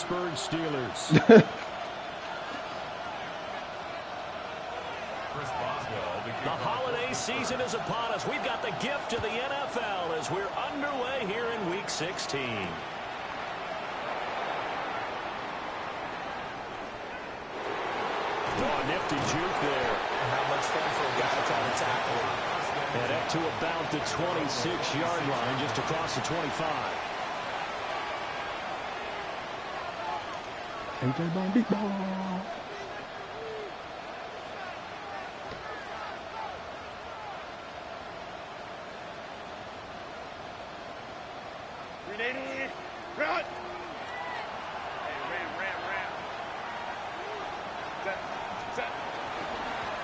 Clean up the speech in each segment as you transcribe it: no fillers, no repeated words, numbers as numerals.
Pittsburgh Steelers. The holiday season is upon us. We've got the gift of the NFL as we're underway here in Week 16. Oh, nifty juke there. Not much fun for a guy trying to tackle it. And up to about the 26-yard line, just across the 25. AJ Brown, big ball. Run!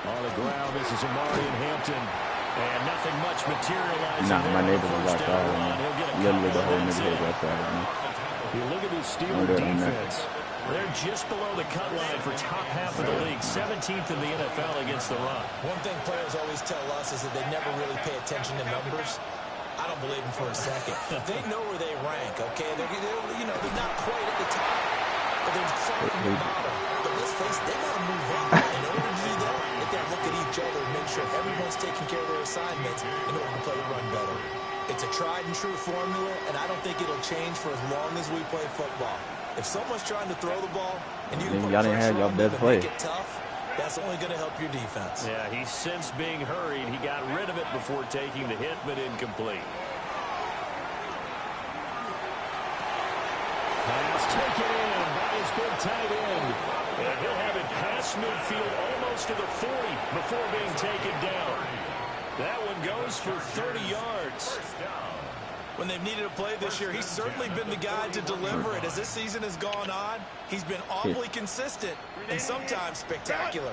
On the ground, this is Amari and Hampton. And nothing much materializing. Nah, my neighbor was outside. Literally the whole neighborhood was outside. You look at this Steelers defense. They're just below the cut line for top half of the league. 17th in the NFL against the run. One thing players always tell us is that they never really pay attention to numbers. I don't believe them for a second. They know where they rank, okay? They're not quite at the top, but they're far from the bottom. But let's face it, they got to move up. In order to do that, they got to look at each other and make sure everyone's taking care of their assignments in order to play the run better. It's a tried and true formula, and I don't think it'll change for as long as we play football. If someone's trying to throw the ball and you put pressure on them and make it tough, that's only going to help your defense. Yeah, he's since being hurried. He got rid of it before taking the hit, but incomplete. Pass taken in by his big tight end. And he'll have it past midfield almost to the 40 before being taken down. That one goes for 30 yards. When they've needed a play this year, he's certainly been the guy to deliver it. As this season has gone on, he's been awfully consistent and sometimes spectacular.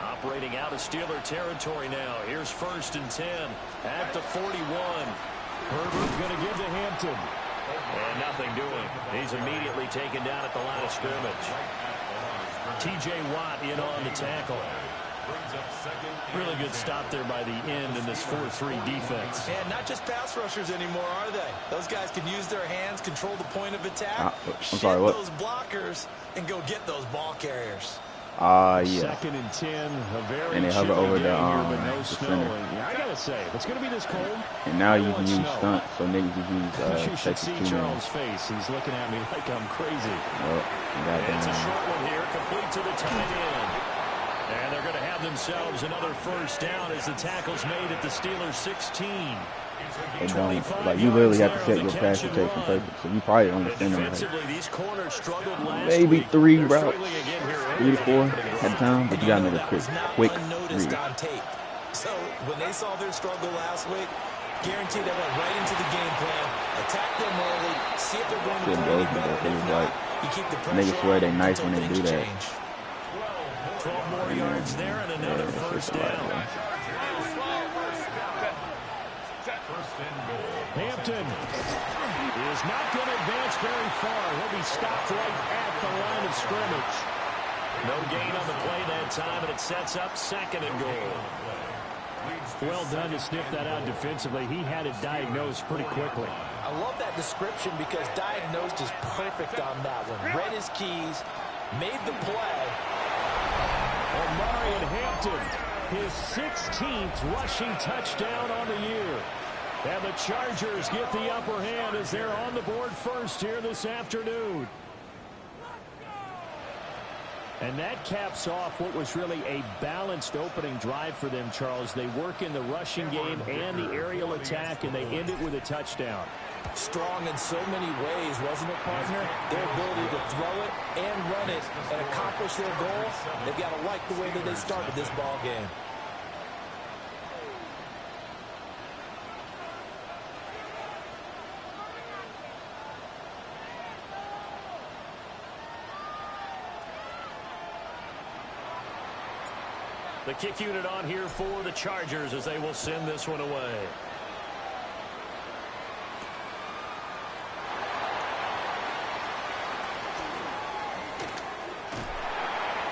Operating out of Steeler territory now. Here's 1st and 10 at the 41. Herbert going to give to Hampton. And nothing doing. He's immediately taken down at the line of scrimmage. T.J. Watt in on the tackle. Really good stop there by the end in this 4-3 defense. And not just pass rushers anymore, are they? Those guys can use their hands, control the point of attack, those blockers, and go get those ball carriers. Yeah. 2nd and 10. A very and they hover over the snow. Yeah, I gotta say, if it's gonna be this cold, and now you can use stunt, so niggas can use you should see Charles' face. He's looking at me like I'm crazy. It's a short one here, complete to the tight end. And they're going to have themselves another first down as the tackle's made at the Steelers 16. Like, you literally have to set your pass to take some purpose. So you probably understand them. Like, maybe 3 routes, 3 to 4 at a time, but you got to make a quick read. So when they saw their struggle last week, guaranteed they went right into the game plan, attack them early, see if they're going to play like, you keep the pressure. Niggas swear they nice when they do that. 12 more yards there and another first down. Hampton is not going to advance very far. He'll be stopped right at the line of scrimmage. No gain on the play that time, and it sets up 2nd and goal. Well done to sniff that out defensively. He had it diagnosed pretty quickly. I love that description because diagnosed is perfect on that one. Read his keys, made the play. Amari and Hampton, his 16th rushing touchdown on the year. And the Chargers get the upper hand as they're on the board first here this afternoon. And that caps off what was really a balanced opening drive for them, Charles. They work in the rushing game and the aerial attack, and they end it with a touchdown. Strong in so many ways, wasn't it, partner? Their ability to throw it and run it and accomplish their goal, they've got to like the way that they started this ball game. The kick unit on here for the Chargers as they will send this one away.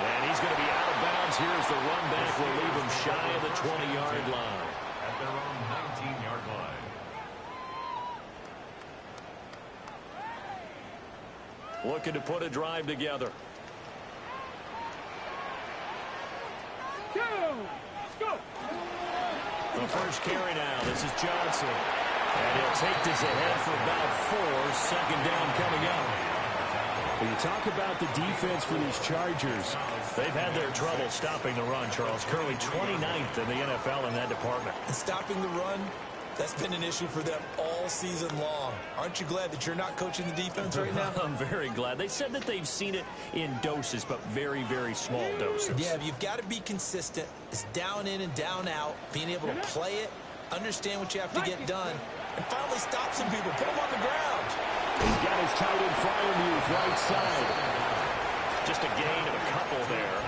And he's going to be out of bounds here as the run back will leave him shy of the 20-yard line. At their own 19-yard line. looking to put a drive together. Go! The first carry now. This is Johnson. And he'll take this ahead for about 4. Second down coming up. When you talk about the defense for these Chargers, they've had their trouble stopping the run, Charles. Currently 29th in the NFL in that department. And stopping the run, that's been an issue for them all season long. Aren't you glad that you're not coaching the defense right now? I'm very glad. They said that they've seen it in doses, but very, very small doses. Yeah, you've got to be consistent. It's down in and down out, being able to play it, understand what you have to get done, and finally stop some people, put them on the ground. He's got his tight end Freiermuth right side. Just a gain of a couple there.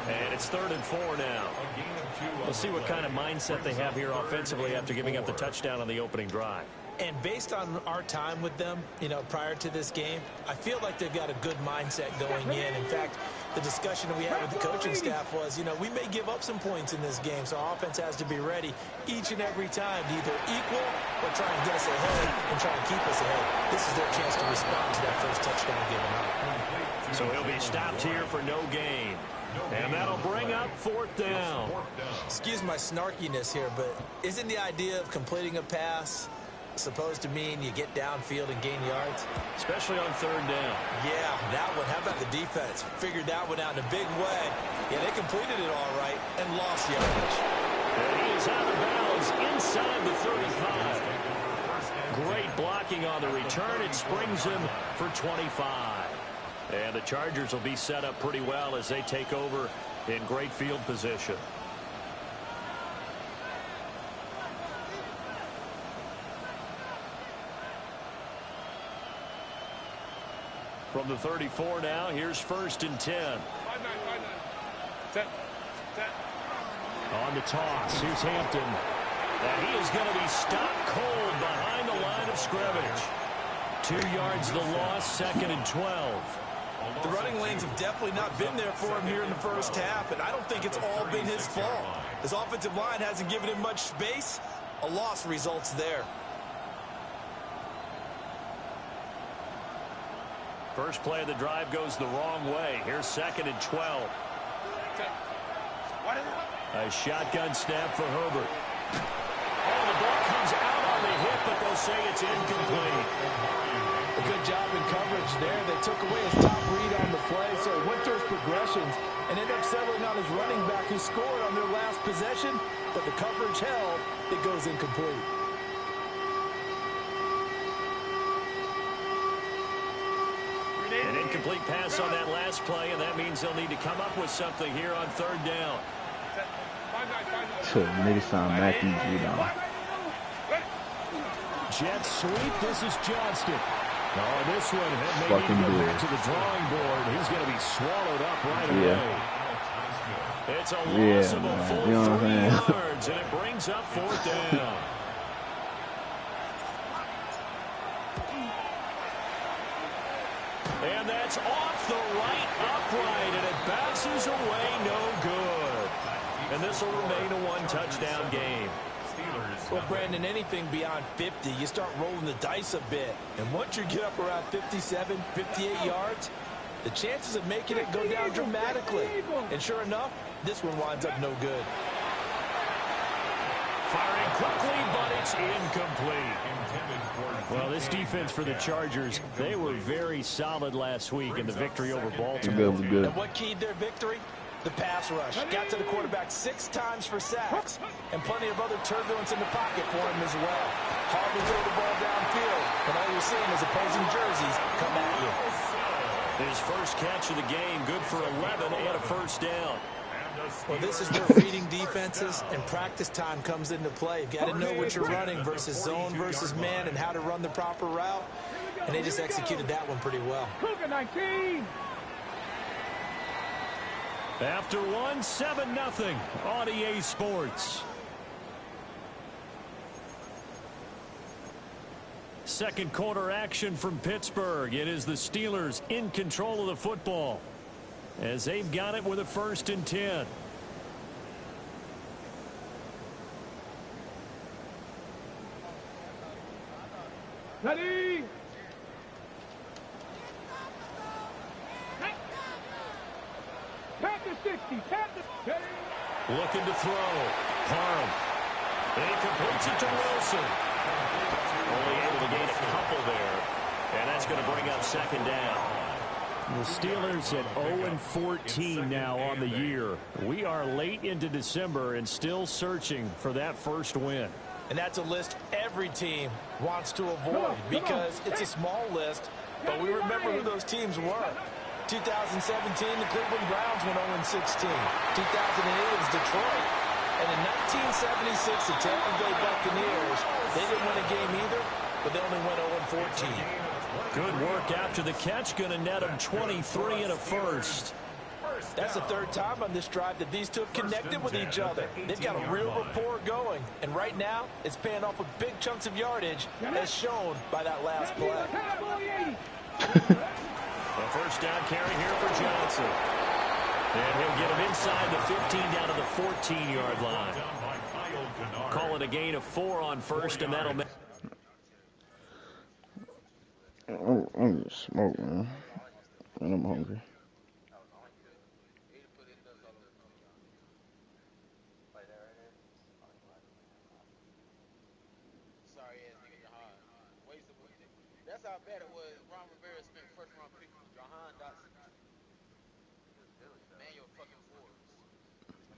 And it's 3rd and 4 now. We'll see what kind of mindset they have here offensively after giving up the touchdown on the opening drive. And based on our time with them, you know, prior to this game, I feel like they've got a good mindset going in. In fact, the discussion that we had with the coaching staff was, you know, we may give up some points in this game, so our offense has to be ready each and every time to either equal or try and get us ahead and try and keep us ahead. This is their chance to respond to that first touchdown given up. So he'll be stopped here for no gain. And that'll bring up 4th down. Excuse my snarkiness here, but isn't the idea of completing a pass supposed to mean you get downfield and gain yards? Especially on 3rd down. Yeah, that one. How about the defense? Figured that one out in a big way. Yeah, they completed it all right and lost yardage. And he is out of bounds inside the 35. Great blocking on the return. It springs him for 25. And the Chargers will be set up pretty well as they take over in great field position. From the 34 now, here's 1st and 10. 5-9. 10. On the toss, here's Hampton. And he is going to be stopped cold behind the line of scrimmage. 2 yards the loss, 2nd and 12. The running lanes have definitely not been there for him here in the first half, and I don't think it's all been his fault. His offensive line hasn't given him much space. A loss results there. First play of the drive goes the wrong way. Here's 2nd and 12. A shotgun snap for Herbert. Oh, the ball comes out on the hip, but they'll say it's incomplete. A good job in coverage there. They took away his top read on the play, so he went through his progressions and ended up settling on his running back who scored on their last possession, but the coverage held. It goes incomplete. An incomplete pass on that last play, and that means they'll need to come up with something here on 3rd down. So, nigga signed Matthews, you know. Jet sweep. This is Johnston. Oh, this one may Fucking need to go good. back to the drawing board. He's going to be swallowed up right away. It's a loss of a man. full You know what I'm 3 saying? yards, and it brings up 4th down. And that's off the right upright, and it bounces away no good. And this will remain a 1-touchdown game. Well, Brandon, anything beyond 50, you start rolling the dice a bit. And once you get up around 57, 58 yards, the chances of making it go down dramatically. And sure enough, this one winds up no good. Firing quickly, but it's incomplete. Well, this defense for the Chargers, they were very solid last week in the victory over Baltimore. Good, was good. And what keyed their victory? The pass rush. Got to the quarterback 6 times for sacks, and plenty of other turbulence in the pocket for him as well. Hard to throw the ball downfield, and all you're seeing is opposing jerseys come at you. His first catch of the game, good for 11 and a 1st down. Well, this is where reading defenses and practice time comes into play. You've got to know what you're running versus zone versus man and how to run the proper route, and they just executed that one pretty well. Cougar 19. After 1, 7-0 on EA Sports. Second quarter action from Pittsburgh. It is the Steelers in control of the football as they've got it with a 1st and 10. Ready. Looking to throw. Parham. And he completes it to Wilson. Only able to gain a couple there. And that's going to bring up second down. The Steelers at 0-14 now on the year. We are late into December and still searching for that first win. And that's a list every team wants to avoid because it's a small list, but we remember who those teams were. 2017, the Cleveland Browns went 0-16. 2008, it was Detroit. And in 1976, the Tampa Bay Buccaneers, they didn't win a game either, but they only went 0-14. Good work after the catch. Going to net them 23 and a first. That's the third time on this drive that these two have connected with each other. They've got a real rapport going. And right now, it's paying off with big chunks of yardage, as shown by that last play. A first down carry here for Johnson. And he'll get him inside the 15 down to the 14-yard line. Call it a gain of 4 on first, and that'll make... I'm just smoke, man. And I'm hungry. That's how bad it was. Ron Rivera spent first round pick with Jahan Dotson. Manuel fucking Forbes.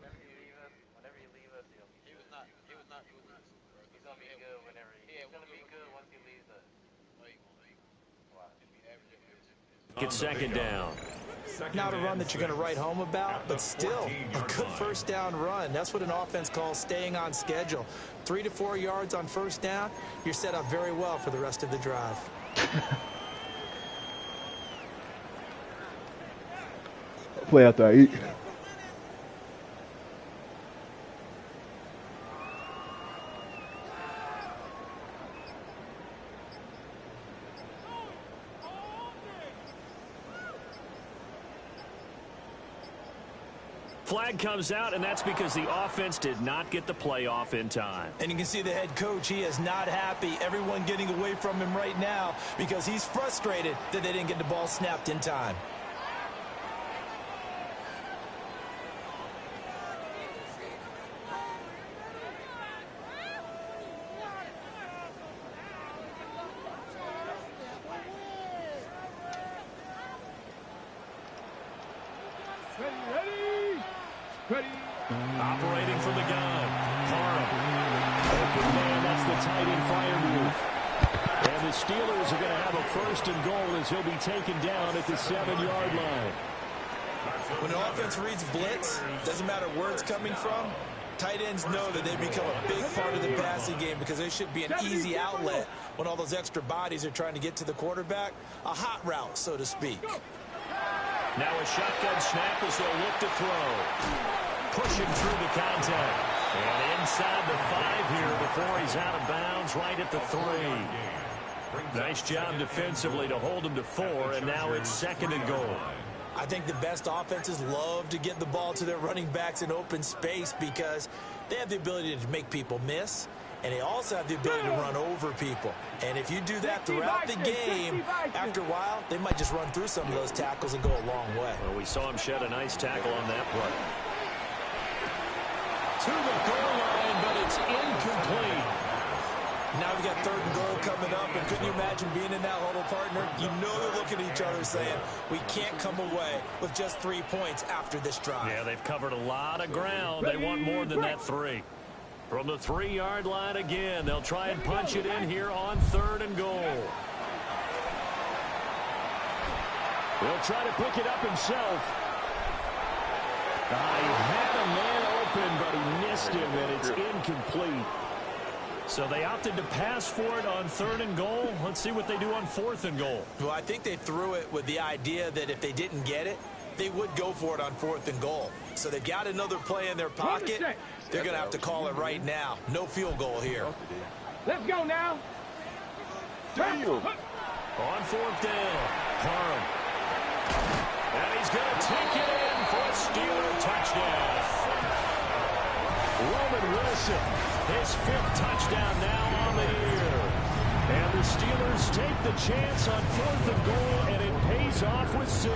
Whenever you leave us, he was not released. He's gonna be good whenever he's gonna be good once he leaves us. Get second down. Not a run that you're going to write home about, but still a good first down run. That's what an offense calls staying on schedule. 3 to 4 yards on first down, you're set up very well for the rest of the drive. Play after I eat. Flag comes out, and that's because the offense did not get the play off in time. And you can see the head coach, he is not happy. Everyone getting away from him right now because he's frustrated that they didn't get the ball snapped in time. Operating from the gun. Parham. Open man, that's the tight end fire move. And the Steelers are going to have a first and goal as he'll be taken down at the 7-yard line. When an offense reads blitz, doesn't matter where it's coming from, tight ends know that they become a big part of the passing game because they should be an easy outlet when all those extra bodies are trying to get to the quarterback. A hot route, so to speak. Now a shotgun snap as they'll look to throw. Pushing through the contact. And inside the 5 here before he's out of bounds right at the 3. Nice job defensively to hold him to 4, and now it's second and goal. I think the best offenses love to get the ball to their running backs in open space because they have the ability to make people miss, and they also have the ability to run over people. And if you do that throughout the game, after a while, they might just run through some of those tackles and go a long way. Well, we saw him shed a nice tackle on that play. To the goal line, but it's incomplete. Now we got third and goal coming up, and couldn't you imagine being in that huddle, partner? You know they're looking at each other saying, we can't come away with just 3 points after this drive. Yeah, they've covered a lot of ground. They want more than that 3. From the 3-yard line again, they'll try and punch it in here on third and goal. He'll try to pick it up himself. He had a man open, but he missed him, and it's incomplete. So they opted to pass for it on third and goal. Let's see what they do on fourth and goal. Well, I think they threw it with the idea that if they didn't get it, they would go for it on fourth and goal. So they've got another play in their pocket. They're going to have to call it right now. No field goal here. Let's go now. On fourth down, Parham. And he's going to take it in for a Steeler touchdown. Roman Wilson, his 5th touchdown now on the year. And the Steelers take the chance on fourth and goal, and it pays off with 6.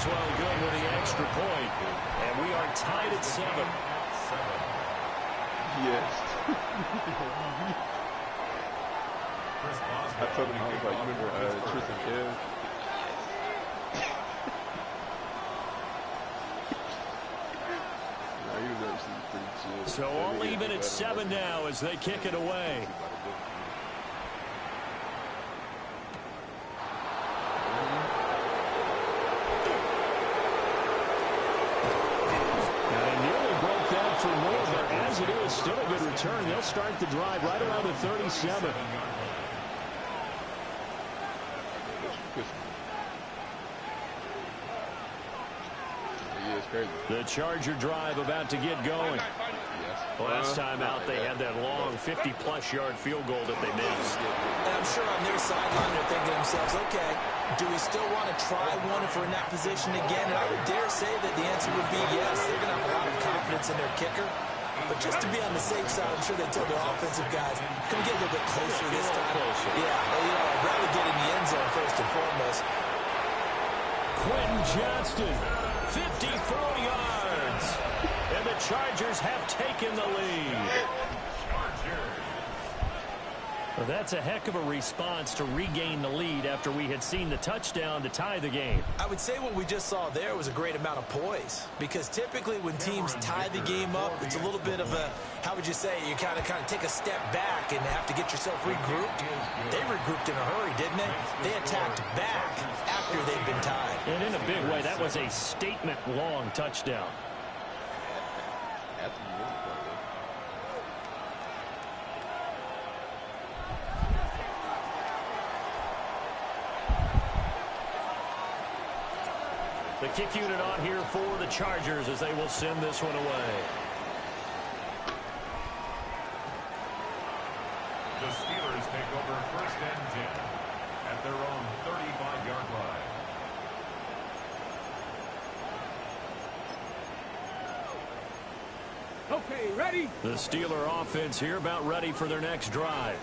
Maxwell good with the extra point. And we are tied at 7. Yes. I told him, I was like, you remember Tristan Kev? Nah, he was actually pretty chill. So all even at 7 now as they kick it away. Still a good return. They'll start the drive right around the 37. The Charger drive about to get going. Last time out, they had that long 50-plus yard field goal that they missed. And I'm sure on their sideline they're thinking to themselves, okay, do we still want to try one if we're in that position again? And I would dare say that the answer would be yes. They're going to have a lot of confidence in their kicker. But just to be on the safe side, I'm sure they told their offensive guys, come get a little bit closer this time. Yeah, well, you know, I'd rather get in the end zone first and foremost. Quentin Johnston, 54 yards. And the Chargers have taken the lead. Well, that's a heck of a response to regain the lead after we had seen the touchdown to tie the game. I would say what we just saw there was a great amount of poise, because typically when teams tie the game up, it's a little bit of a, how would you say, you kind of take a step back and have to get yourself regrouped. They regrouped in a hurry, didn't they? They attacked back after they'd been tied. And in a big way, that was a statement-long touchdown. The kick unit on here for the Chargers as they will send this one away. The Steelers take over 1st and 10 at their own 35-yard line. Okay, ready? The Steeler offense here about ready for their next drive.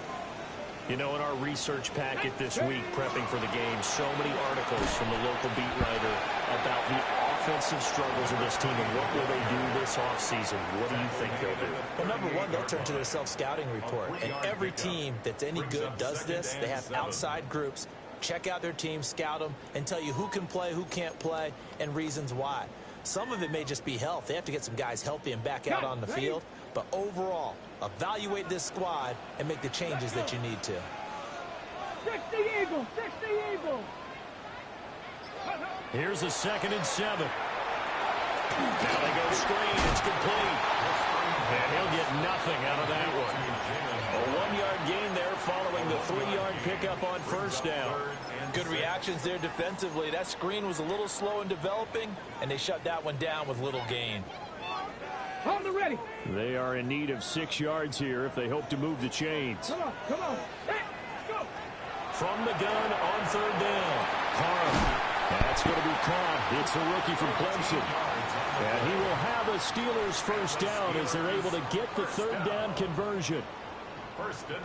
You know, in our research packet this week, prepping for the game, so many articles from the local beat writer about the offensive struggles of this team and what will they do this offseason. What do you think they'll do? Well, number one, they'll turn to their self-scouting report. And every team that's any good does this. They have outside groups. Check out their team, scout them, and tell you who can play, who can't play, and reasons why. Some of it may just be health. They have to get some guys healthy and back out on the field. But overall, evaluate this squad and make the changes that you need to. 60 Eagles! 60 Eagles! Here's a 2nd and 7. Now they go screen. It's complete. And he'll get nothing out of that one. A 1-yard gain there following the 3-yard pickup on 1st down. Good reactions there defensively. That screen was a little slow in developing, and they shut that one down with little gain. On the ready. They are in need of 6 yards here if they hope to move the chains. Come on, come on. Hey, let's go. From the gun on 3rd down. Parham. That's going to be caught. It's a rookie from Clemson. And he will have a Steelers 1st down as they're able to get the 3rd down conversion.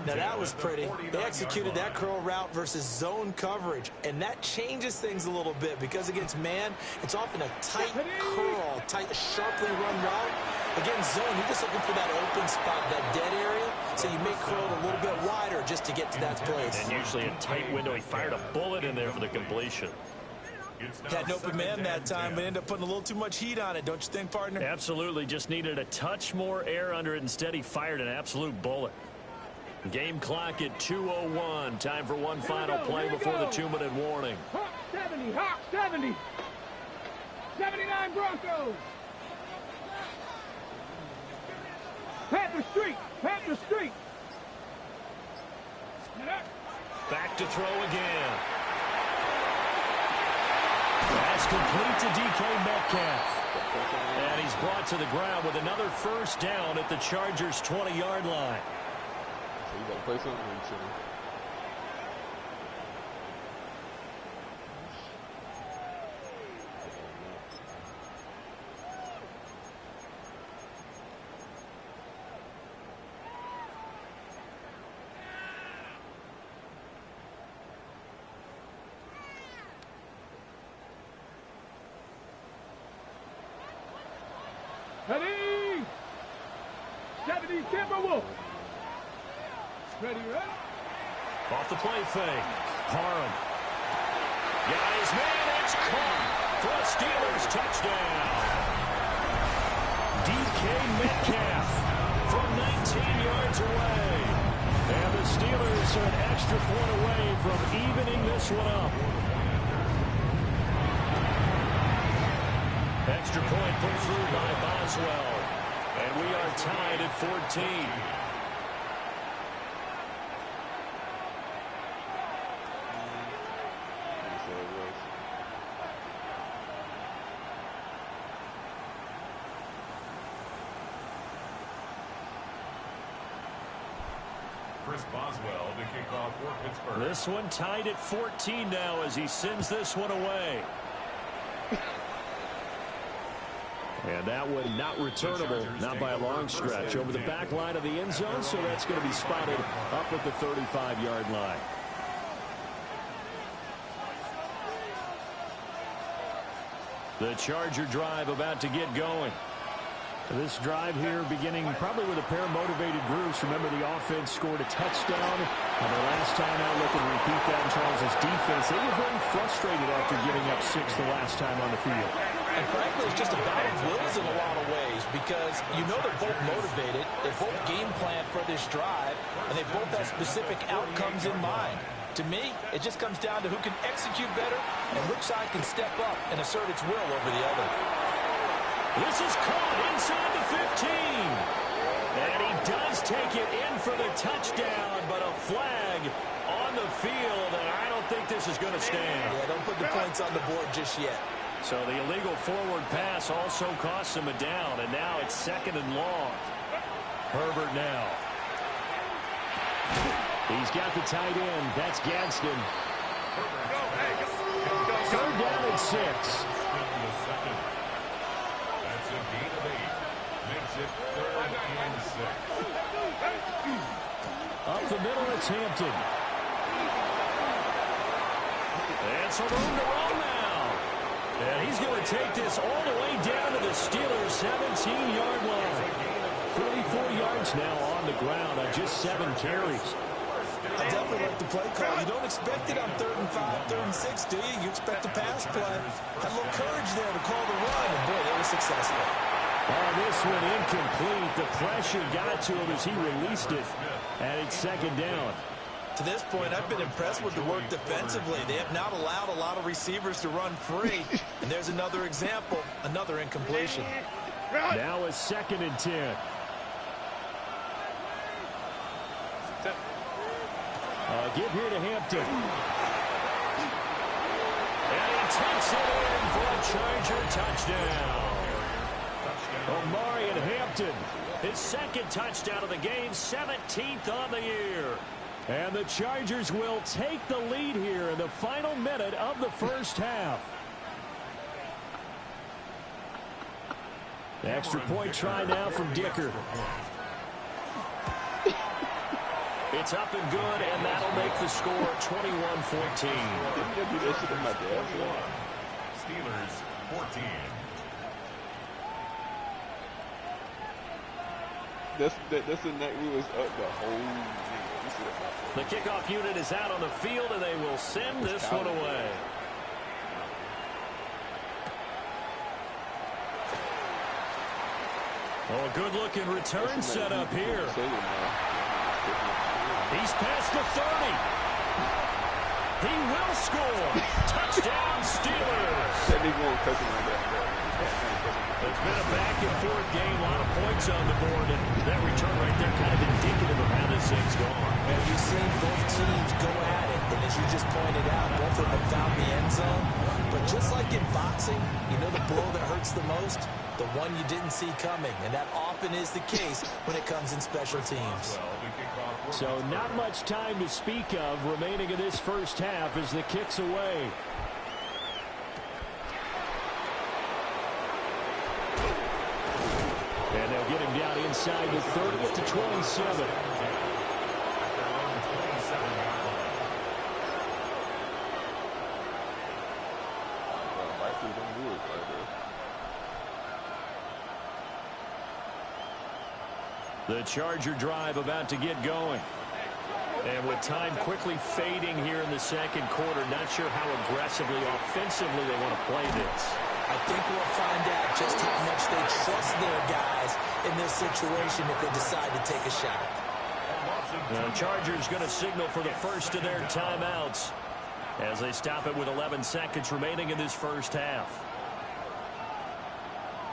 Now that was pretty. They executed that curl route versus zone coverage, and that changes things a little bit because against man, it's often a tight curl, tight, sharply run route. Against zone, you're just looking for that open spot, that dead area, so you make curl a little bit wider just to get to that place. And usually a tight window. He fired a bullet in there for the completion. Had an open man that time, but ended up putting a little too much heat on it, don't you think, partner? Absolutely. Just needed a touch more air under it. Instead, he fired an absolute bullet. Game clock at 2:01. Time for one final play before the 2-minute warning. Hawk 70, Hawk 70. 79 Broncos. Panther Street, Panther Street. Back to throw again. That's complete to DK Metcalf. And he's brought to the ground with another 1st down at the Chargers' 20-yard line. So you got to play something. Ready? 70 Timberwolves. Ready, right? Off the play fake. Parham. Got his man. It's caught for a Steelers touchdown. DK Metcalf from 19 yards away. And the Steelers are an extra point away from evening this one up. Extra point put through by Boswell. And we are tied at 14. Chris Boswell to kick off for Pittsburgh. This one tied at 14 now as he sends this one away. And that one not returnable, not by a long stretch, over the back line of the end zone, so that's going to be spotted up at the 35-yard line. The Charger drive about to get going. This drive here beginning probably with a pair of motivated groups. Remember, the offense scored a touchdown. And the last time out, look and repeat that in Charles' defense. They were very frustrated after giving up 6 the last time on the field. And frankly, it's just a battle of wills in a lot of ways because you know they're both motivated. They both game plan for this drive, and they both have specific outcomes in mind. To me, it just comes down to who can execute better and which side can step up and assert its will over the other. This is caught inside the 15. And he does take it in for the touchdown, but a flag on the field, and I don't think this is going to stand. Yeah, don't put the points on the board just yet. So the illegal forward pass also costs him a down, and now it's 2nd and long. Herbert now. He's got the tight end. That's Gadsden. 3rd down and 6. That's a gain of 8. Makes it 3rd and 6. Up the middle, it's Hampton. And some room to roll now. And he's going to take this all the way down to the Steelers' 17-yard line. 44 yards now on the ground on just 7 carries. I definitely like the play call. You don't expect it on 3rd and 5, 3rd and 6, do you? You expect a pass play. Had a little courage there to call the run, and boy, they were successful. Oh, this one incomplete. The pressure got to him as he released it, and it's 2nd down. To this point, I've been impressed with the work defensively. They have not allowed a lot of receivers to run free, and there's another example, another incompletion. Now it's 2nd and 10. Give here to Hampton. And he takes it in for a Charger touchdown. Omarion Hampton, his 2nd touchdown of the game, 17th on the year. And the Chargers will take the lead here in the final minute of the first half. The extra point try now from Dicker. It's up and good, and that'll make the score 21-14. Steelers 14. That's the night we was up the whole game. The kickoff unit is out on the field, and they will send this one away. Oh, a good-looking return set up here. He's past the 30. He will score. Touchdown, Steelers. It's been a back-and-forth game. A lot of points on the board, and that return right there kind of indicative of how this thing's gone. And you've seen both teams go at it, and as you just pointed out, both of them have found the end zone. But just like in boxing, you know the blow that hurts the most? The one you didn't see coming, and that often is the case when it comes in special teams. So not much time to speak of remaining in this first half as the kick's away. And they'll get him down inside the 30th to 27. The Charger drive about to get going. And with time quickly fading here in the second quarter, not sure how aggressively, offensively they want to play this. I think we'll find out just how much they trust their guys in this situation if they decide to take a shot. The Chargers going to signal for the first of their timeouts as they stop it with 11 seconds remaining in this first half.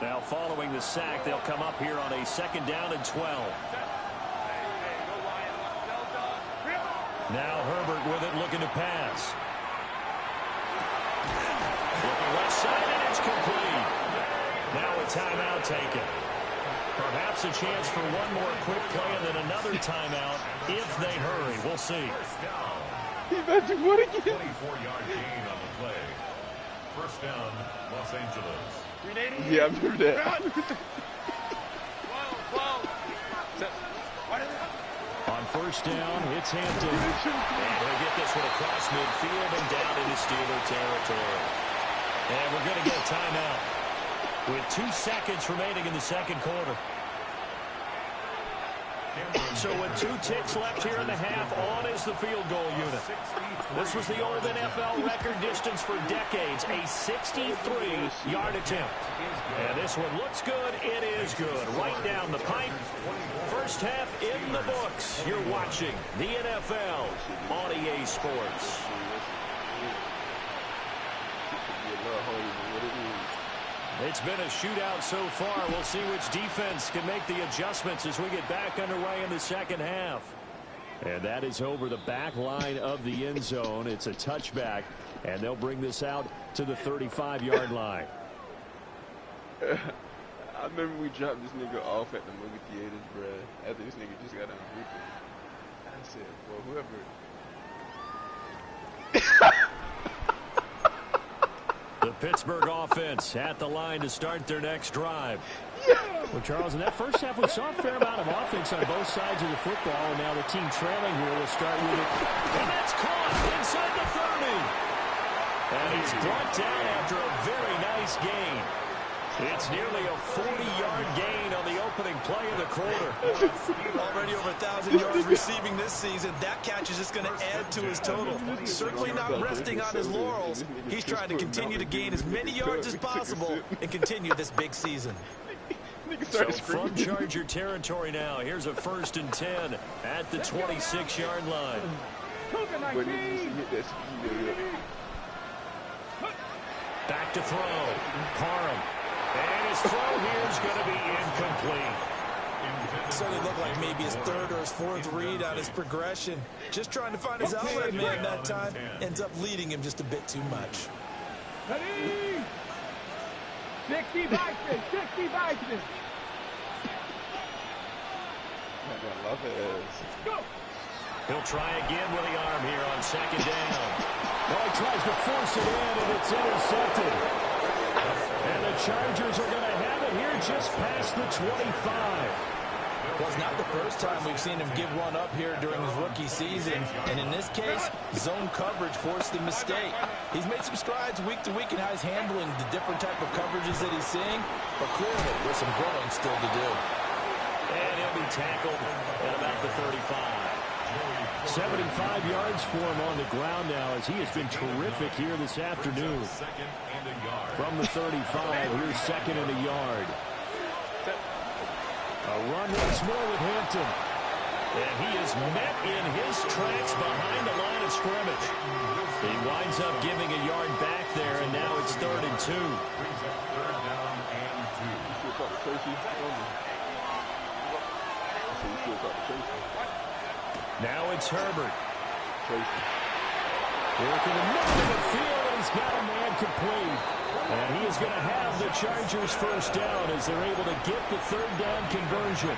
Now following the sack, they'll come up here on a 2nd down and 12. Now Herbert with it, looking to pass. Looking left side, and it's complete. Now a timeout taken. Perhaps a chance for one more quick play and then another timeout if they hurry. We'll see. He about to what again? 24-yard gain on the play. First down, Los Angeles. Yeah, I remember that. On first down, it's Hampton. And he'll get this one across midfield and down into Steeler territory. And we're going to get a timeout with 2 seconds remaining in the second quarter. So with 2 ticks left here in the half, on is the field goal unit. This was the old NFL record distance for decades, a 63-yard attempt. And this one looks good. It is good. Right down the pipe. First half in the books. You're watching the NFL on EA Sports. It's been a shootout so far. We'll see which defense can make the adjustments as we get back underway in the second half. And that is over the back line of the end zone. It's a touchback, and they'll bring this out to the 35-yard line. I remember we dropped this nigga off at the movie theaters, bruh, after this nigga just got on hooping. I said, well, whoever... The Pittsburgh offense at the line to start their next drive. Well, Charles, in that first half, we saw a fair amount of offense on both sides of the football, and now the team trailing here will start with it. And that's caught inside the 30. And he's brought down after a very nice gain. It's nearly a 40-yard gain on the opening play of the quarter. Already over 1,000 yards receiving this season. That catch is just going to add to his total. Certainly not resting on his laurels. He's trying to continue to gain as many yards as possible and continue this big season. So from Charger territory now, here's a 1st and 10 at the 26-yard line. Back to throw. Parham. And his throw here is going to be incomplete. Certainly looked like maybe his 3rd or his 4th read on his progression. Just trying to find his outlet man that time. Ends up leading him just a bit too much. Ready? 60 Bison, 60 Bison. I love it. Go. He'll try again with the arm here on 2nd down. Well, he tries to force it in, and it's intercepted. And the Chargers are going to have it here just past the 25. Well, it's not the first time we've seen him give one up here during his rookie season. And in this case, zone coverage forced the mistake. He's made some strides week to week in how he's handling the different type of coverages that he's seeing. But clearly, there's some growing still to do. And he'll be tackled at about the 35. 75 yards for him on the ground now as he has been terrific here this afternoon. From the 35, here's 2nd and a yard. A run once more with Hampton. And he is met in his tracks behind the line of scrimmage. He winds up giving a yard back there, and now it's 3rd and 2. Now it's Herbert. Working the middle of the field, and he's got a man complete. And he is going to have the Chargers first down as they're able to get the 3rd down conversion.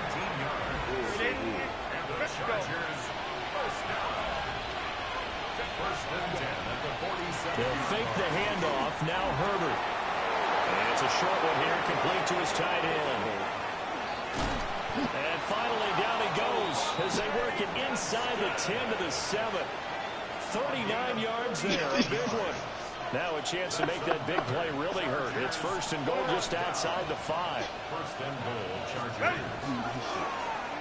They'll fake the handoff. Now Herbert. And it's a short one here, complete to his tight end. And finally down he goes as they work it inside the 10 to the 7. 39 yards there, a big one. Now a chance to make that big play really hurt. It's 1st and goal just outside the 5. 1st and goal, Chargers.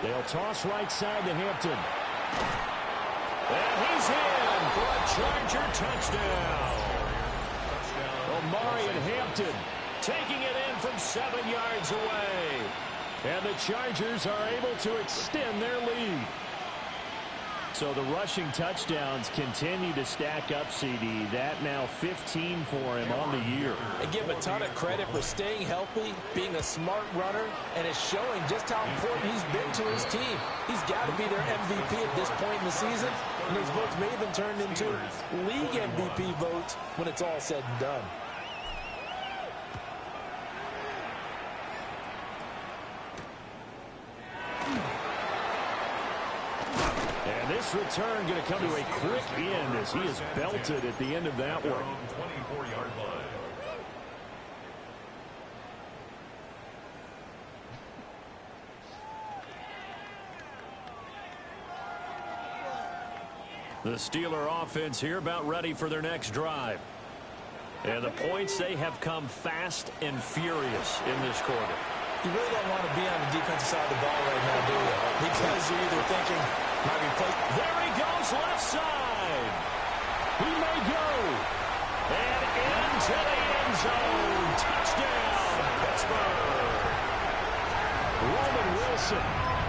They'll toss right side to Hampton. And he's in for a Charger touchdown. Omari and Hampton taking it in from 7 yards away. And the Chargers are able to extend their lead. So the rushing touchdowns continue to stack up, CD. That now 15 for him on the year. And give him a ton of credit for staying healthy, being a smart runner, and it's showing just how important he's been to his team. He's got to be their MVP at this point in the season, and his votes may even turn into league MVP votes when it's all said and done. And this return going to come to a quick end as he is belted at the end of that one. 24-yard line. The Steeler offense here about ready for their next drive. And the points, they have come fast and furious in this quarter. You really don't want to be on the defensive side of the ball right now, do you? Because you're either thinking, might be play. There he goes, left side. He may go. And into the end zone. Touchdown, Pittsburgh. Roman Wilson,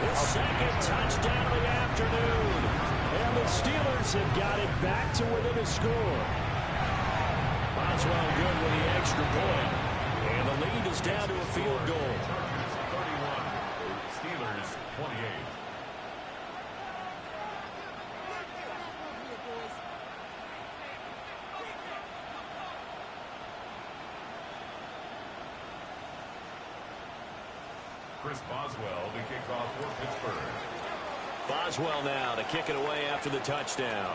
his second touchdown of the afternoon. And the Steelers have got it back to within a score. Boswell good with the extra point. And the lead is down to a field goal. Chargers 31, Steelers 28. Chris Boswell to kick off for Pittsburgh. Boswell now to kick it away after the touchdown.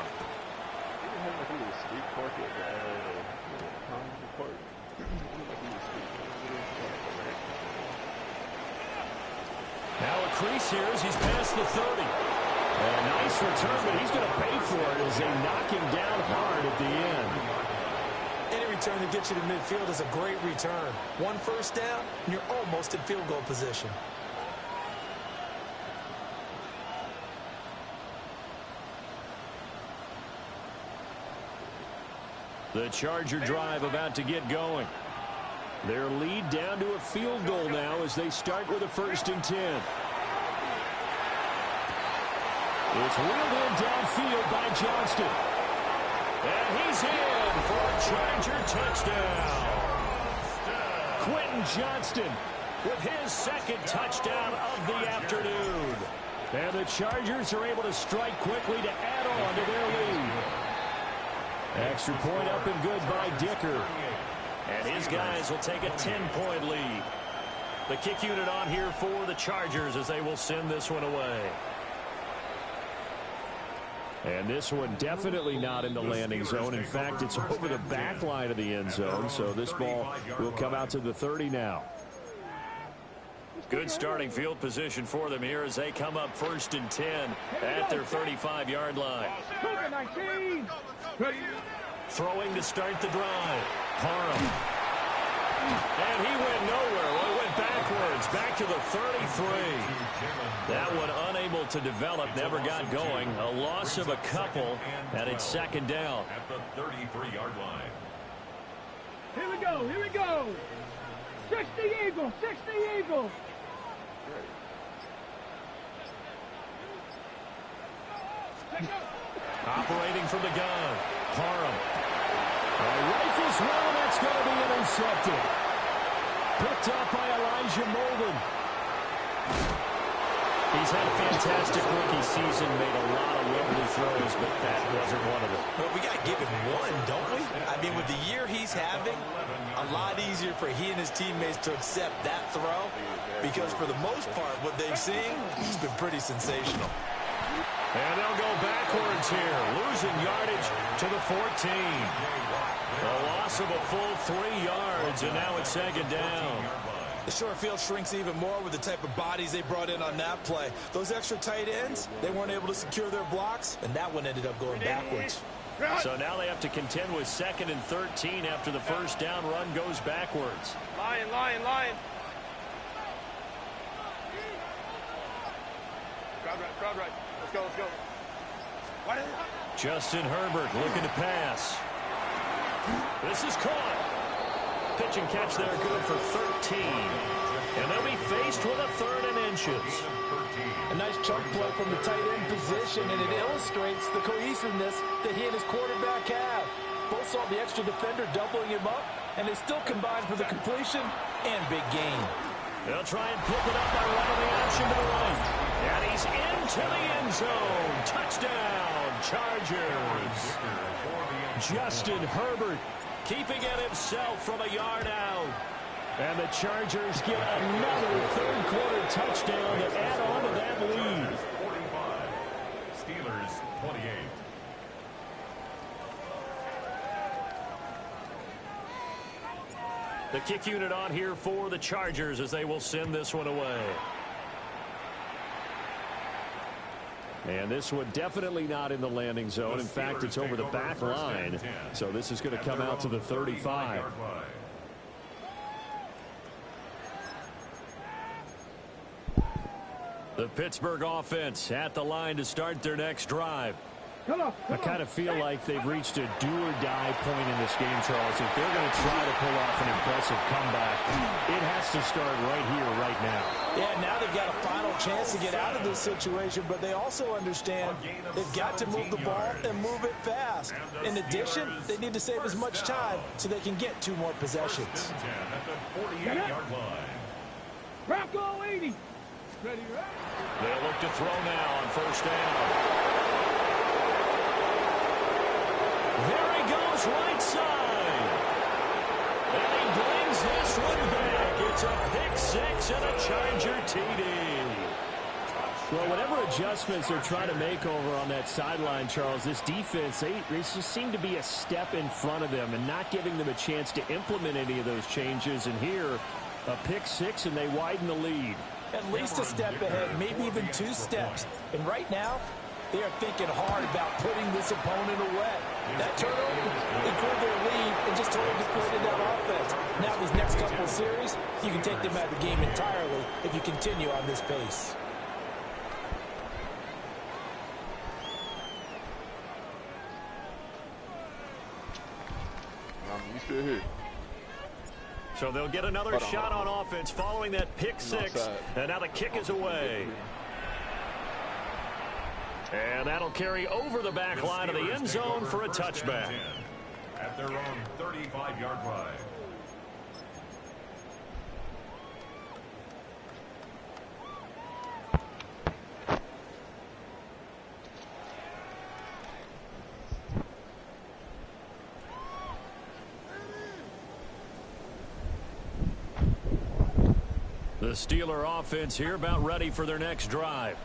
Now a crease here as he's past the 30. And a nice return, but he's going to pay for it as they knock him down hard at the end. Any return that gets you to midfield is a great return. One first down, and you're almost in field goal position. The Charger drive about to get going. Their lead down to a field goal now as they start with a 1st and 10. It's wheeled in downfield by Johnston. And he's in for a Charger touchdown. Quentin Johnston with his second touchdown of the afternoon. And the Chargers are able to strike quickly to add on to their lead. Extra point up and good by Dicker. And his guys will take a 10-point lead. The kick unit on here for the Chargers as they will send this one away. And this one definitely not in the landing zone. In fact, it's over the back line of the end zone. So this ball will come out to the 30 now. Good starting field position for them here as they come up 1st and 10 at their 35-yard line. 19. Throwing to start the drive. Parham. And he went nowhere. Well, he went backwards. Back to the 33. That one unable to develop. Never got going. A loss of a couple. And it's 2nd down. At the 33-yard line. Here we go. Here we go. 60 Eagles. 60 Eagles. Operating from the gun. Parham. Rifles well, and that's going to be intercepted. Picked up by Elijah Molden. He's had a fantastic rookie season, made a lot of lovely throws, but that wasn't one of them. Well, we got to give him one, don't we? I mean, with the year he's having, a lot easier for he and his teammates to accept that throw because for the most part, what they've seen, he's been pretty sensational. And they'll go backwards here, losing yardage to the 14. A loss of a full 3 yards, and now it's 2nd down. The short field shrinks even more with the type of bodies they brought in on that play. Those extra tight ends, they weren't able to secure their blocks, and that one ended up going backwards. So now they have to contend with 2nd and 13 after the 1st down run goes backwards. Lion, lion, lion. Crowd right. Let's go. Justin Herbert looking to pass. This is caught. Pitch and catch there, good for 13. And they'll be faced with a 3rd and inches. A nice chunk play from the tight end position, and it illustrates the cohesiveness that he and his quarterback have. Both saw the extra defender doubling him up, and they still combined for the completion and big gain. They'll try and pick it up by running the option to the right. And he's into the end zone. Touchdown, Chargers. Justin Herbert keeping it himself from a yard out. And the Chargers get another 3rd quarter touchdown to add on to that lead. 45. Steelers 28. The kick unit on here for the Chargers as they will send this one away. And this one definitely not in the landing zone. In fact, it's over the back line. So this is going to come out to the 35. The Pittsburgh offense at the line to start their next drive. I kind of feel like they've reached a do-or-die point in this game, Charles. If they're going to try to pull off an impressive comeback, it has to start right here, right now. Yeah, now they've got a final chance to get out of this situation, but they also understand they've got to move the ball and move it fast. In addition, they need to save as much time so they can get 2 more possessions. Bronco 80. Ready, right? They'll look to throw now on 1st down. There he goes, right side. And he brings this one back. It's a pick 6 and a Charger TD. Well, whatever adjustments they're trying to make over on that sideline, Charles, this defense, they just seem to be a step in front of them and not giving them a chance to implement any of those changes. And here, a pick 6, and they widen the lead. At least a step ahead, maybe even 2 steps. And right now, they are thinking hard about putting this opponent away. That turnover equaled their lead and just totally deflated that offense. Now these next couple of series, you can take them out of the game entirely if you continue on this pace. You still here? So they'll get another shot on offense following that pick 6. And now the kick is away. And that'll carry over the back line of the end zone for a touchback. At their own 35-yard line. The Steeler offense here about ready for their next drive.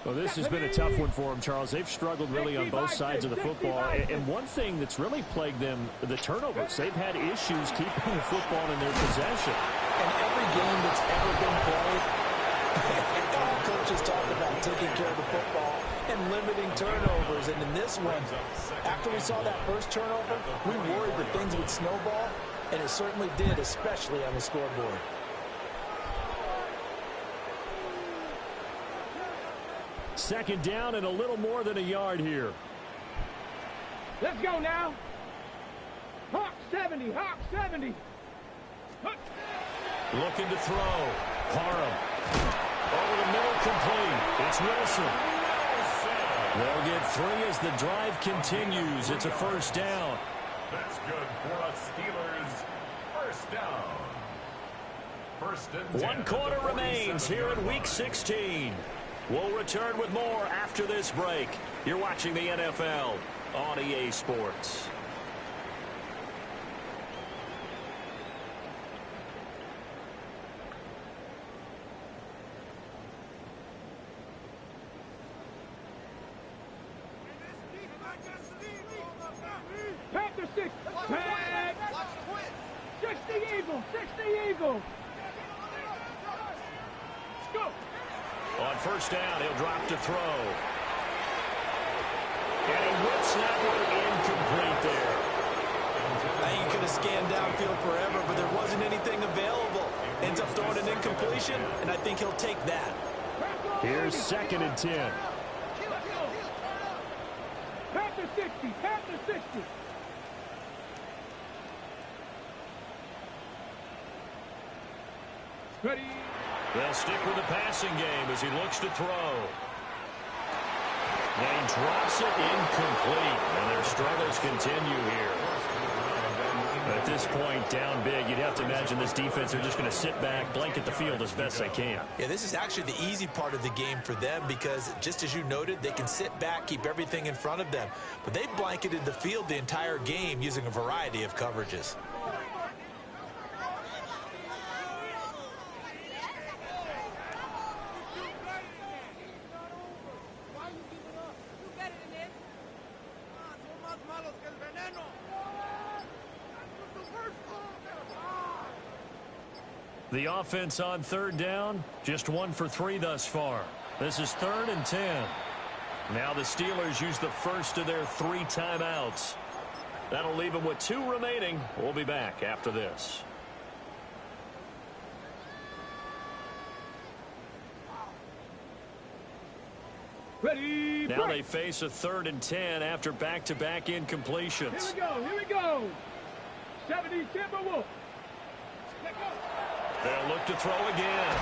Well, this has been a tough one for them, Charles. They've struggled really on both sides of the football. And one thing that's really plagued them, the turnovers. They've had issues keeping the football in their possession. In every game that's ever been played, all coaches talk about taking care of the football and limiting turnovers. And in this one, after we saw that first turnover, we worried that things would snowball, and it certainly did, especially on the scoreboard. Second down and a little more than a yard here. Let's go now. Hawk 70, Hawk 70. Looking to throw. Parham. Over the middle, complete. It's Wilson. They'll get 3 as the drive continues. It's a first down. That's good for us Steelers. First down. First and 10. 1 quarter remains here in Week 16. We'll return with more after this break. You're watching the NFL on EA Sports. Panther 6. Tag. 60 Eagles. 60 Eagles. Let's go. On first down, he'll drop to throw. And he whips that one incomplete there. Now you could have scanned downfield forever, but there wasn't anything available. Ends up throwing an incompletion, and I think he'll take that. Bronco Here's 2nd and 10. Pass to 60. Pass to 60. Ready. They'll stick with the passing game as he looks to throw. And he drops it incomplete. And their struggles continue here. At this point, down big, you'd have to imagine this defense are just going to sit back, blanket the field as best they can. Yeah, this is actually the easy part of the game for them because, just as you noted, they can sit back, keep everything in front of them. But they blanketed the field the entire game using a variety of coverages. The offense on 3rd down, just 1 for 3 thus far. This is 3rd and 10. Now the Steelers use the first of their 3 timeouts. That'll leave them with 2 remaining. We'll be back after this. Ready. Now they face a 3rd and 10 after back-to-back incompletions. Here we go. Here we go. 70 Timberwolves. Let go. They'll look to throw again.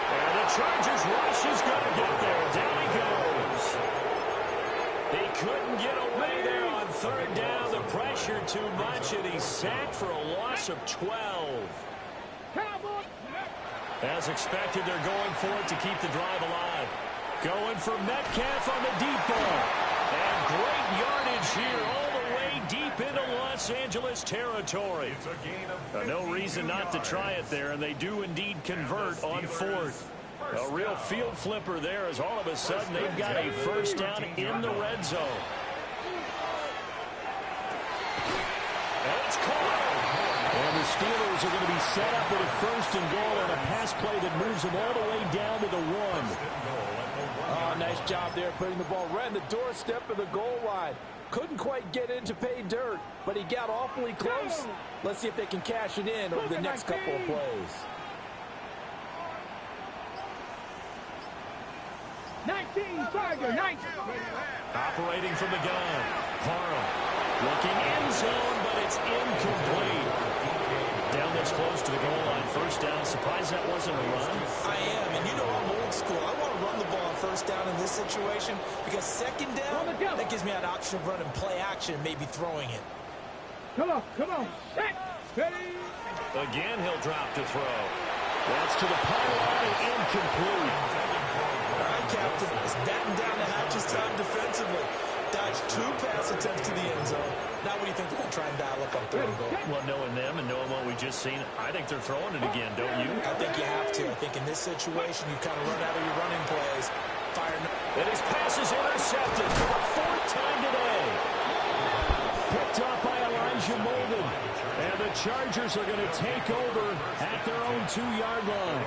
And the Chargers rush is going to get there. Down he goes. He couldn't get away there on 3rd down. The pressure too much, and he's sacked for a loss of 12. As expected, they're going for it to keep the drive alive. Going for Metcalf on the deep ball. And great yardage here all the way deep into Los Angeles territory. No reason not to try it there, and they do indeed convert on 4th. A real field flipper there as all of a sudden they've got a first down in the red zone. And it's caught. And the Steelers are going to be set up with a 1st and goal on a pass play that moves them all the way down to the 1. Oh, nice job there putting the ball right in the doorstep of the goal line. Couldn't quite get in to pay dirt, but he got awfully close. Let's see if they can cash it in over the next couple of plays. 19, Tiger, 19. Operating from the gun. Parham looking end zone, but it's incomplete. Down this close to the goal line. 1st down. Surprised that wasn't a run. I am, and you know I'm old school. I want to run the ball on 1st down in this situation because 2nd down, that gives me an option of running play action, maybe throwing it. Come on, come on. Set. Ready. Again, he'll drop to throw. That's to the pylon and incomplete. All right, Captain. It's batten down the hatches time defensively. Dodged 2 pass attempts to the end zone. Now what do you think they're going to try and dial up on 3rd and goal? Well, knowing them and knowing what we just seen, I think they're throwing it again, don't you? I think you have to. I think in this situation, you kind of run out of your running plays. Fire. And his pass is intercepted for the 4th time today. Picked up by Elijah Molden. And the Chargers are going to take over at their own 2-yard line.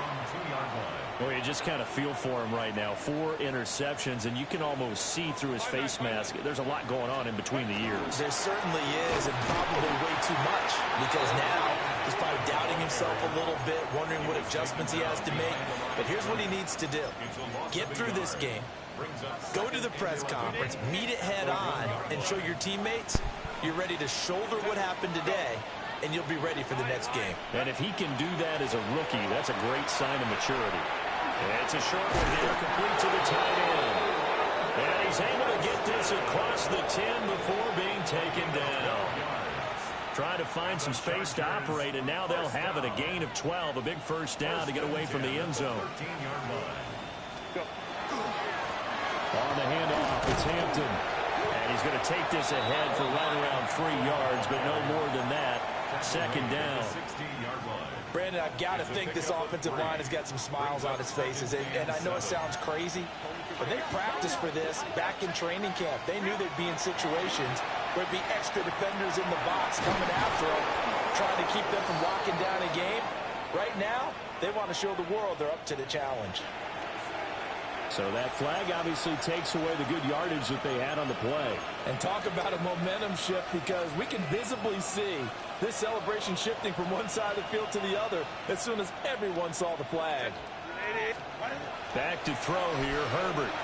Well, you just kind of feel for him right now. 4 interceptions, and you can almost see through his face mask. There's a lot going on in between the ears. There certainly is, and probably way too much, because now he's probably doubting himself a little bit, wondering what adjustments he has to make. But here's what he needs to do. Get through this game. Go to the press conference, meet it head on, and show your teammates you're ready to shoulder what happened today, and you'll be ready for the next game. And if he can do that as a rookie, that's a great sign of maturity. It's a short one here, complete to the tight end. And he's able to get this across the 10 before being taken down. Trying to find some space to operate, and now they'll have it. A gain of 12, a big 1st down to get away from the end zone. On the handoff, it's Hampton. And he's going to take this ahead for right around 3 yards, but no more than that. 2nd down. Brandon, I've got to think this offensive line has got some smiles on its faces. And I know it sounds crazy, but they practiced for this back in training camp. They knew they'd be in situations where there'd be extra defenders in the box coming after them, trying to keep them from locking down a game. Right now, they want to show the world they're up to the challenge. So that flag obviously takes away the good yardage that they had on the play. And talk about a momentum shift, because we can visibly see this celebration shifting from one side of the field to the other as soon as everyone saw the flag. Back to throw here, Herbert.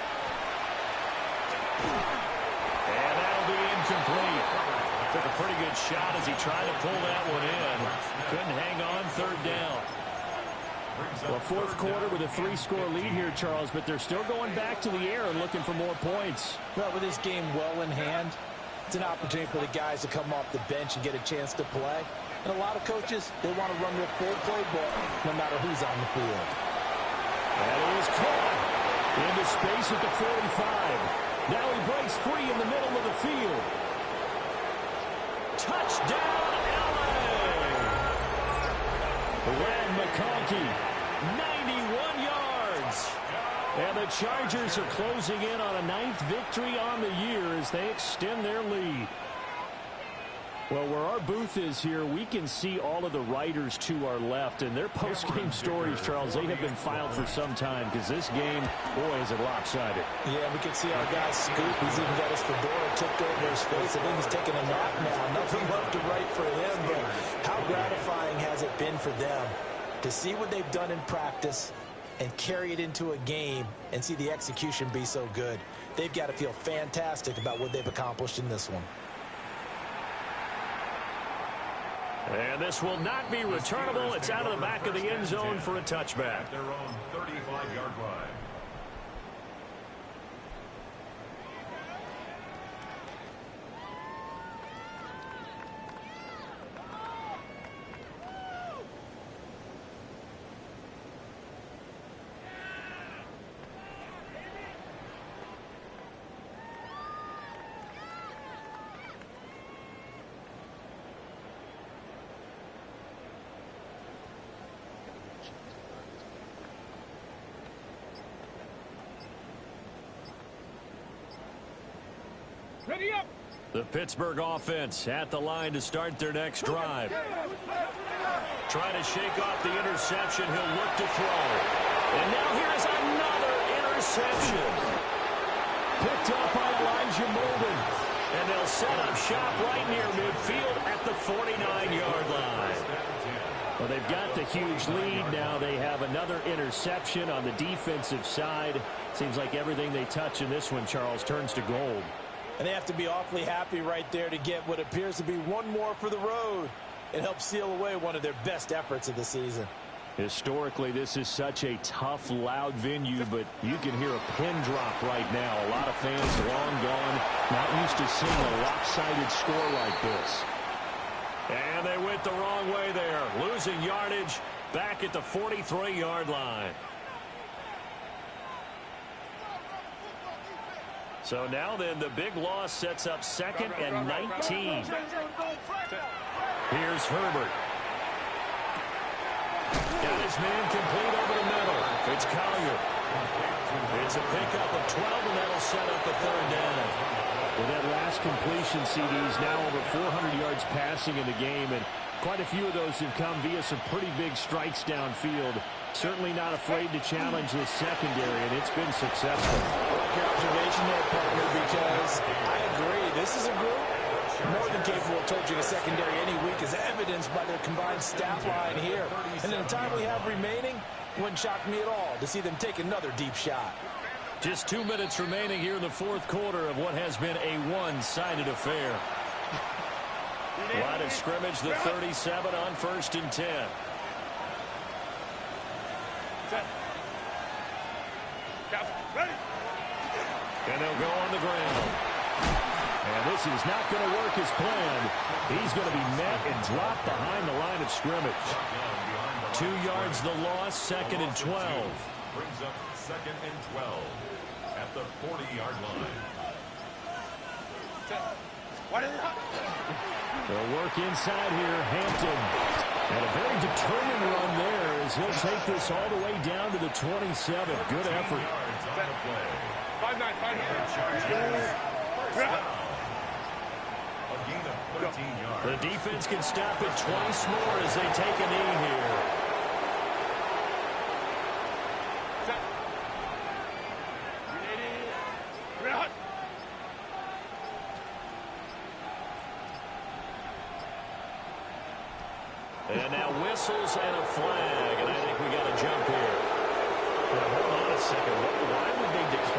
And that'll be incomplete. Took a pretty good shot as he tried to pull that one in. Couldn't hang on, third down. Well, fourth quarter with a 3-score lead here, Charles, but they're still going back to the air and looking for more points. Well, with this game well in hand, it's an opportunity for the guys to come off the bench and get a chance to play. And a lot of coaches, they want to run their full playbook no matter who's on the field. That is caught into space at the 45. Now he breaks free in the middle of the field. Touchdown, Len McConkey, 91 yards. And the Chargers are closing in on a 9th victory on the year as they extend their lead. Well, where our booth is here, we can see all of the writers to our left, and their post-game stories, Charles, they have been filed for some time because this game, boy, is it lopsided. Yeah, we can see our guy Scoop. He's even got his fedora tipped over his face. I think he's taking a nap now. Nothing left to write for him, but how gratifying has it been for them to see what they've done in practice and carry it into a game and see the execution be so good. They've got to feel fantastic about what they've accomplished in this one. And this will not be returnable. It's out of the back of the end zone for a touchback. At their own 35-yard line. Ready up. The Pittsburgh offense at the line to start their next drive. Trying to shake off the interception. He'll look to throw. And now here's another interception. Picked up by Elijah Molden. And they'll set up shop right near midfield at the 49-yard line. Well, they've got the huge lead. Now they have another interception on the defensive side. Seems like everything they touch in this one, Charles, turns to gold. And they have to be awfully happy right there to get what appears to be one more for the road. It helps seal away one of their best efforts of the season. Historically, this is such a tough, loud venue, but you can hear a pin drop right now. A lot of fans long gone, not used to seeing a lopsided score like this. And they went the wrong way there, losing yardage back at the 43-yard line. So now then, the big loss sets up 2nd and 19. Here's Herbert. Got his man complete over the middle. It's Collier. It's a pickup of 12, and that'll set up a 3rd down. Well, that last completion, CD's now over 400 yards passing in the game, and quite a few of those have come via some pretty big strikes downfield. Certainly not afraid to challenge this secondary, and it's been successful. Your observation there, partner, because I agree. This is a group more than capable of torching a secondary any week, as evidenced by their combined stat line here. And in the time we have remaining, wouldn't shock me at all to see them take another deep shot. Just 2 minutes remaining here in the 4th quarter of what has been a one-sided affair. Line of scrimmage, the 37 on 1st and 10. And they'll go on the ground. And this is not going to work as planned. He's going to be met and dropped behind the line of scrimmage. 2 yards the loss, 2nd and 12. Brings up 2nd and 12 at the 40-yard line. They'll work inside here, Hampton. And a very determined run there as he'll take this all the way down to the 27. Good effort. 5-9. The defense can stop it twice more as they take a knee here. And now whistles and a flag, and I think we got a jump here. Hold on. second. Why would they declare